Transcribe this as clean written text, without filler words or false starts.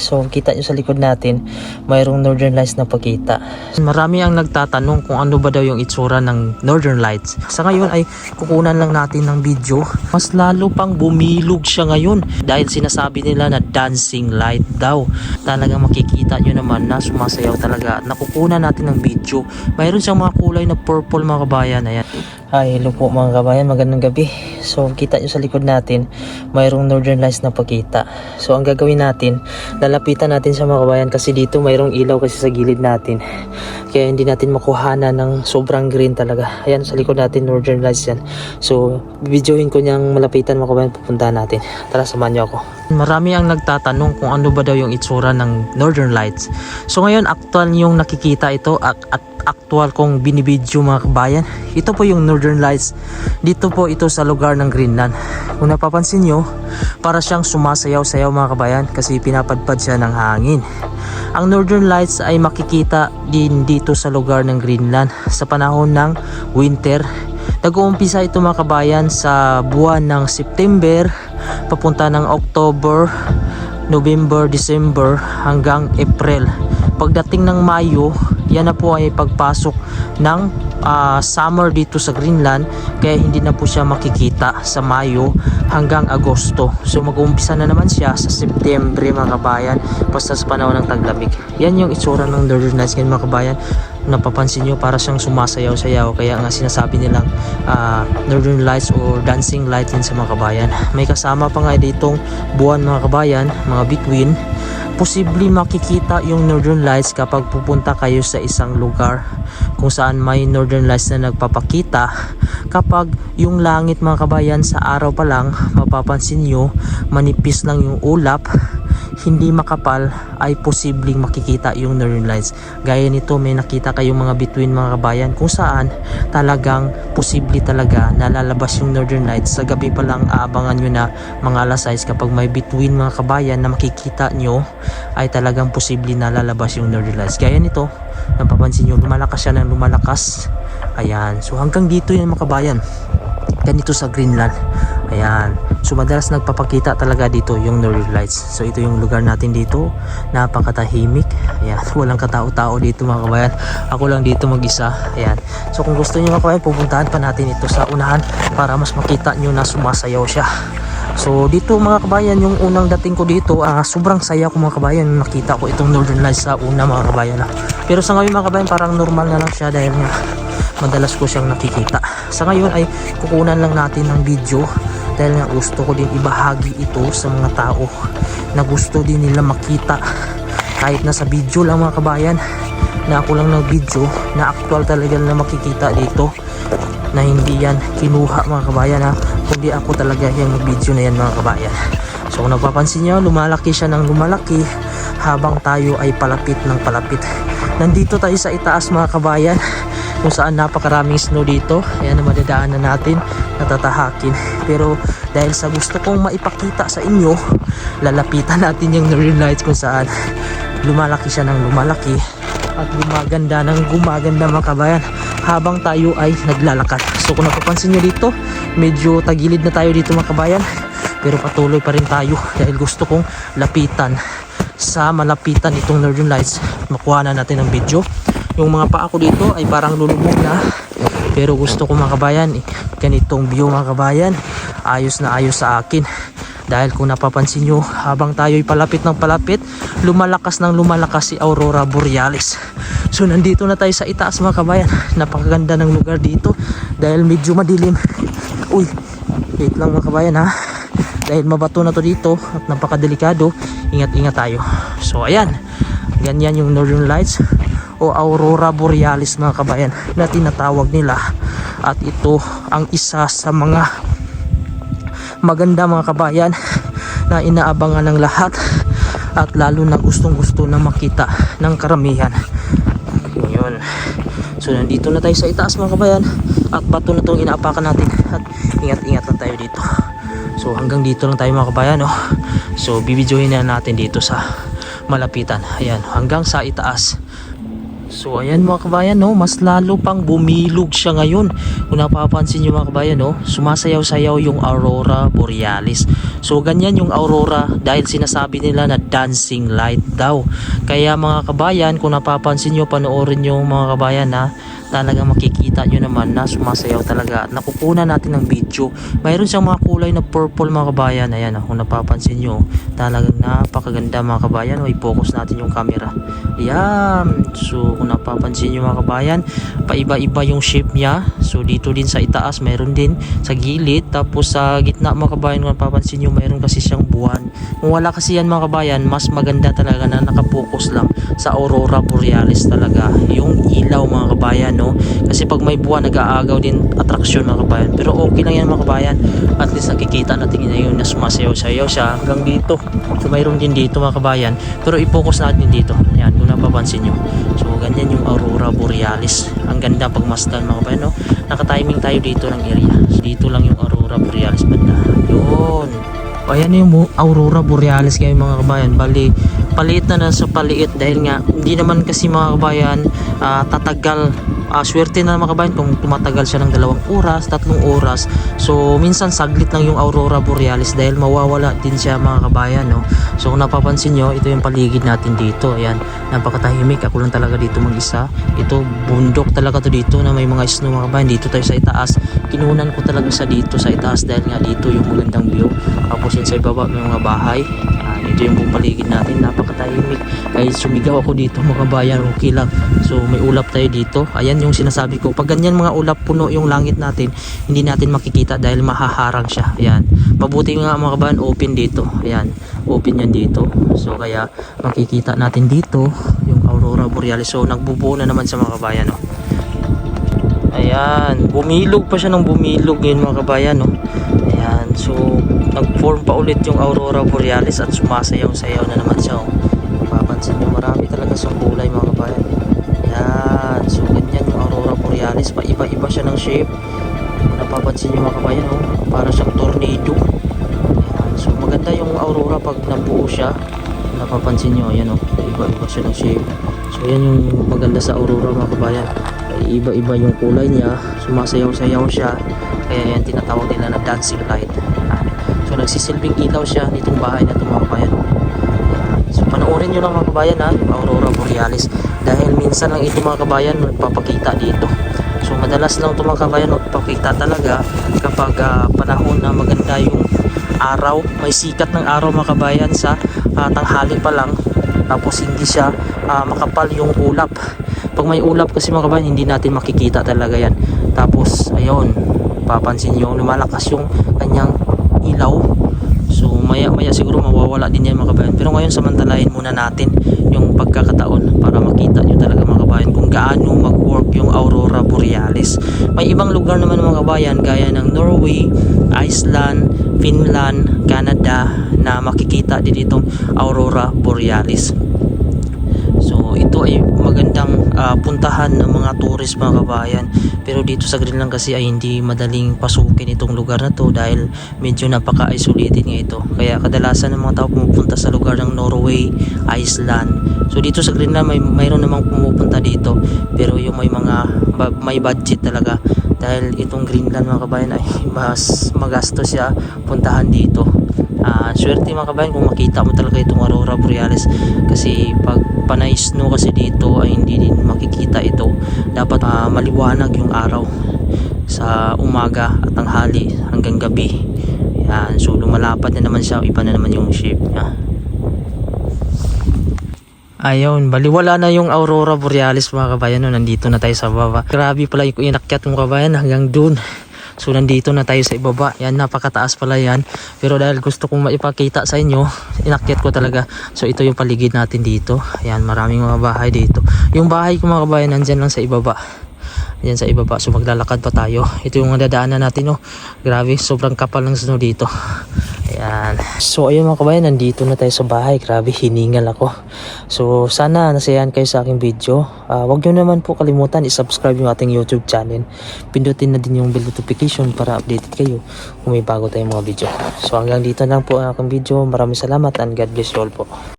So kita nyo sa likod natin, mayroong Northern Lights na pakita. Marami ang nagtatanong kung ano ba daw yung itsura ng Northern Lights. Sa ngayon ay kukunan lang natin ng video. Mas lalo pang bumilog siya ngayon dahil sinasabi nila na dancing light daw. Talagang makikita nyo naman na sumasayaw talaga. Nakukunan natin ng video. Mayroon siyang mga kulay na purple mga kabayan. Ayan. Hi, hello po mga kabayan, magandang gabi. So kita nyo sa likod natin, mayroong Northern Lights na pakita. So ang gagawin natin, lalapitan natin sa mga kabayan kasi dito mayroong ilaw kasi sa gilid natin. Kaya hindi natin makuhana ng sobrang green talaga. Ayan, sa likod natin Northern Lights yan. So videoin ko niyang malapitan mga kabayan, pupuntahan natin. Tara, samahan nyo ako. Marami ang nagtatanong kung ano ba daw yung itsura ng Northern Lights. So ngayon actual yung nakikita ito at actual kong binibidyo mga kabayan. Ito po yung Northern Lights. Dito po ito sa lugar ng Greenland. Kung napapansin nyo, para siyang sumasayaw-sayaw mga kabayan kasi pinapadpad siya ng hangin. Ang Northern Lights ay makikita din dito sa lugar ng Greenland sa panahon ng winter. Nag-uumpisa ito mga kabayan sa buwan ng September papunta ng October, November, December hanggang April. Pagdating ng Mayo, yan na po ay pagpasok ng summer dito sa Greenland, kaya hindi na po siya makikita sa Mayo hanggang Agosto. So mag-uumpisa na naman siya sa September mga kabayan, basta sa panahon ng taglamig. Yan yung itsura ng Northern Lights ngayon mga kabayan. Napapansin nyo, para siyang sumasayaw-sayaw, kaya nga sinasabi nilang Northern Lights or dancing light yan sa mga kabayan. May kasama pa nga ditong buwan mga kabayan, mga bituin. Posible makikita yung Northern Lights kapag pupunta kayo sa isang lugar kung saan may Northern Lights na nagpapakita. Kapag yung langit mga kabayan sa araw pa lang, mapapansin nyo manipis lang yung ulap, hindi makapal, ay posibleng makikita yung Northern Lights. Gaya nito, may nakita kayong mga bituin mga kabayan kung saan talagang posible talaga nalalabas yung Northern Lights. Sa gabi pa lang aabangan nyo na mga alas 6 kapag may bituin mga kabayan na makikita nyo, ay talagang posible nalalabas yung Northern Lights. Gaya nito, napapansin nyo, lumalakas siya ng lumalakas. Ayan, so hanggang dito yung mga kabayan, ganito sa Greenland. Ayan, so madalas nagpapakita talaga dito yung Northern Lights. So ito yung lugar natin dito, napakatahimik. Ayan, walang katao-tao dito mga kabayan. Ako lang dito mag-isa. Ayan, so kung gusto niyo mga kabayan, pupuntahan pa natin ito sa unahan para mas makita nyo na sumasayaw siya. So dito mga kabayan, yung unang dating ko dito, sobrang saya ko mga kabayan, nakita ko itong Northern Lights sa una mga kabayan. Pero sa ngayon mga kabayan, parang normal na lang siya dahil nga madalas ko siyang nakikita. Sa ngayon ay kukunan lang natin ng video dahil nga gusto ko din ibahagi ito sa mga tao na gusto din nila makita. Kahit nasa video lang mga kabayan, na ako lang ng video na actual talaga na makikita dito, na hindi yan kinuha mga kabayan kundi ako talaga yung video na yan mga kabayan. So kung napapansin nyo, lumalaki siya ng lumalaki habang tayo ay palapit ng palapit. Nandito tayo sa itaas mga kabayan kung saan napakaraming snow dito. Ayan na madadaanan natin, natatahakin. Pero dahil sa gusto kong maipakita sa inyo, lalapitan natin yung Northern Lights kung saan lumalaki siya ng lumalaki at gumaganda ng gumaganda mga kabayan habang tayo ay naglalakad. So kung napapansin nyo dito, medyo tagilid na tayo dito mga kabayan, pero patuloy pa rin tayo dahil gusto kong lapitan sa malapitan itong Northern Lights. Makuha na natin ang video. Yung mga paa ko dito ay parang lulubog na, pero gusto ko mga kabayan, ganitong view mga kabayan, ayos na ayos sa akin. Dahil kung napapansin nyo, habang tayo'y palapit ng palapit, lumalakas ng lumalakas si Aurora Borealis. So nandito na tayo sa itaas mga kabayan. Napakaganda ng lugar dito dahil medyo madilim. Uy, wait lang mga kabayan dahil mabato na to dito at napakadelikado, ingat-ingat tayo. So ayan, ganyan yung Northern Lights o Aurora Borealis mga kabayan na tinatawag nila. At ito ang isa sa mga maganda mga kabayan na inaabangan ng lahat at lalo na gustong gusto na makita ng karamihan. Yun. So nandito na tayo sa itaas mga kabayan at bato na itong inaapakan natin at ingat-ingat lang tayo dito. So hanggang dito lang tayo mga kabayan So bibidyohin na natin dito sa malapitan. Ayan, hanggang sa itaas. So ayan mga kabayan, no, mas lalo pang bumilog siya ngayon. Kung napapansin nyo mga kabayan, no, sumasayaw-sayaw yung aurora borealis. So ganyan yung aurora dahil sinasabi nila na dancing light daw. Kaya mga kabayan, kung napapansin nyo, panoorin nyo mga kabayan, na talagang makikita nyo naman na sumasayaw talaga at nakukunan natin ng video. Mayroon siyang mga kulay na purple mga kabayan. Ayan, kung napapansin nyo, talagang napakaganda mga kabayan. O, i-focus natin yung camera. Ayan, so kung napapansin nyo mga kabayan, paiba-iba yung shape niya. So dito din sa itaas, mayroon din sa gilid, tapos sa gitna mga kabayan, kung napapansin nyo, mayroon kasi siyang buwan. Kung wala kasi yan mga kabayan, mas maganda talaga na nakapokus lang sa aurora borealis talaga yung ilaw mga kabayan, no? Kasi pag may buwan, nag-aagaw din atraksyon mga kabayan. Pero okay lang yan mga kabayan, at least nakikita natin ngayon na sumasayaw-sayaw siya hanggang dito. So mayroon din dito mga kabayan, pero i-focus natin dito. Yan, kung napapansin nyo. So ganyan yung aurora borealis. Ang ganda pagmasdan mga kabayan, no? Naka-timing tayo dito ng area. So, dito lang yung aurora borealis banda. Yun. O ayan yung aurora borealis kayo mga kabayan. Bali, paliit na sa paliit dahil nga hindi naman kasi mga kabayan tatagal. Swerte na mga kabayan kung tumatagal siya ng 2 oras, 3 oras. So minsan saglit lang yung aurora borealis dahil mawawala din siya mga kabayan, no? So kung napapansin nyo, ito yung paligid natin dito. Ayan, napakatahimik. Ako lang talaga dito mag-isa. Ito bundok talaga to dito na may mga snow mga kabayan. Dito tayo sa itaas. Kinunan ko talaga sa dito sa itaas dahil nga dito yung magandang view. Tapos yun sa ibaba may mga bahay. Ito yung buong paligid natin, napakatahimik. Kahit sumigaw ako dito mga kabayan, okay lang. So may ulap tayo dito. Ayan yung sinasabi ko, pag ganyan mga ulap, puno yung langit natin, hindi natin makikita dahil mahaharang siya. Ayan, mabuti nga mga kabayan, open dito. Ayan, open yan dito. So kaya makikita natin dito yung aurora borealis. So nagbubuo na naman sa mga kabayan, no? Ayan, bumilog pa siya ng bumilog ngayon mga kabayan, no? Ayan, so nag-form pa ulit yung aurora borealis at sumasayaw-sayaw na naman siya, oh. Mapapansin nyo, marami talaga siyang kulay mga kabayan. Ayan, so ganyan yung aurora borealis, paiba-iba siya ng shape. Kung napapansin nyo mga kabayan, oh, para siyang tornado. Ayan, so maganda yung aurora pag nabuo siya. Kung napapansin nyo, ayan, oh, iba-iba siya ng shape. So yan yung maganda sa aurora mga kabayan, iba-iba yung kulay niya, sumasayaw-sayaw siya. Kaya yan tinatawag nila na dancing light. So nagsisilbing ilaw siya nitong bahay na ito mga kabayan. So panoorin nyo lang mga kabayan, yung aurora borealis, dahil minsan lang ito mga kabayan magpapakita dito. So madalas lang ito mga kabayan magpapakita talaga kapag panahon na maganda yung araw, may sikat ng araw mga kabayan sa tanghali pa lang, tapos hindi siya makapal yung ulap. Pag may ulap kasi mga kabayan, hindi natin makikita talaga yan. Tapos ayun, papansin nyo, lumalakas yung kanyang ilaw. So maya maya siguro mawawala din yan mga kabayan. Pero ngayon samantalahin muna natin yung pagkakataon para makita nyo talaga mga kabayan kung gaano mag-work yung aurora borealis. May ibang lugar naman mga kabayan gaya ng Norway, Iceland, Finland, Canada na makikita din itong aurora borealis. So ito ay magandang puntahan ng mga tourist mga kabayan. Pero dito sa Greenland kasi ay hindi madaling pasukin itong lugar na to dahil medyo napaka-isolated nga ito. Kaya kadalasan ng mga tao pumupunta sa lugar ng Norway, Iceland. So dito sa Greenland mayroon namang pumupunta dito, pero yung may budget talaga dahil itong Greenland mga kabayan ay mas magastos siya puntahan dito. Swerte mga kabayan kung makita mo talaga itong aurora borealis, kasi pag panay snow kasi dito ay hindi din makikita ito. Dapat maliwanag yung araw sa umaga at tanghali hanggang gabi. Yan, so lumalapad na naman siya, iba na naman yung shape niya. Ayun, baliwala na yung aurora borealis mga kabayan, no? Nandito na tayo sa baba. Grabe pala yung inakyat mga kabayan hanggang dun. So nandito na tayo sa ibaba. Yan, napakataas pala yan. Pero dahil gusto kong maipakita sa inyo, inakyat ko talaga. So ito yung paligid natin dito. Yan, maraming mga bahay dito. Yung bahay ko mga kabayan nandyan lang sa ibaba. Yan sa ibaba. So maglalakad pa tayo. Ito yung dadaanan natin, oh. Grabe, sobrang kapal ng snow dito. Ayan. So ayun mga kabayan, nandito na tayo sa bahay. Grabe, hiningal ako. So sana nasayahan kayo sa aking video. Huwag nyo naman po kalimutan i-subscribe yung ating YouTube channel. Pindutin na din yung bell notification para updated kayo kung may bago tayong mga video. So hanggang dito lang po ang aking video. Maraming salamat and God bless you all po.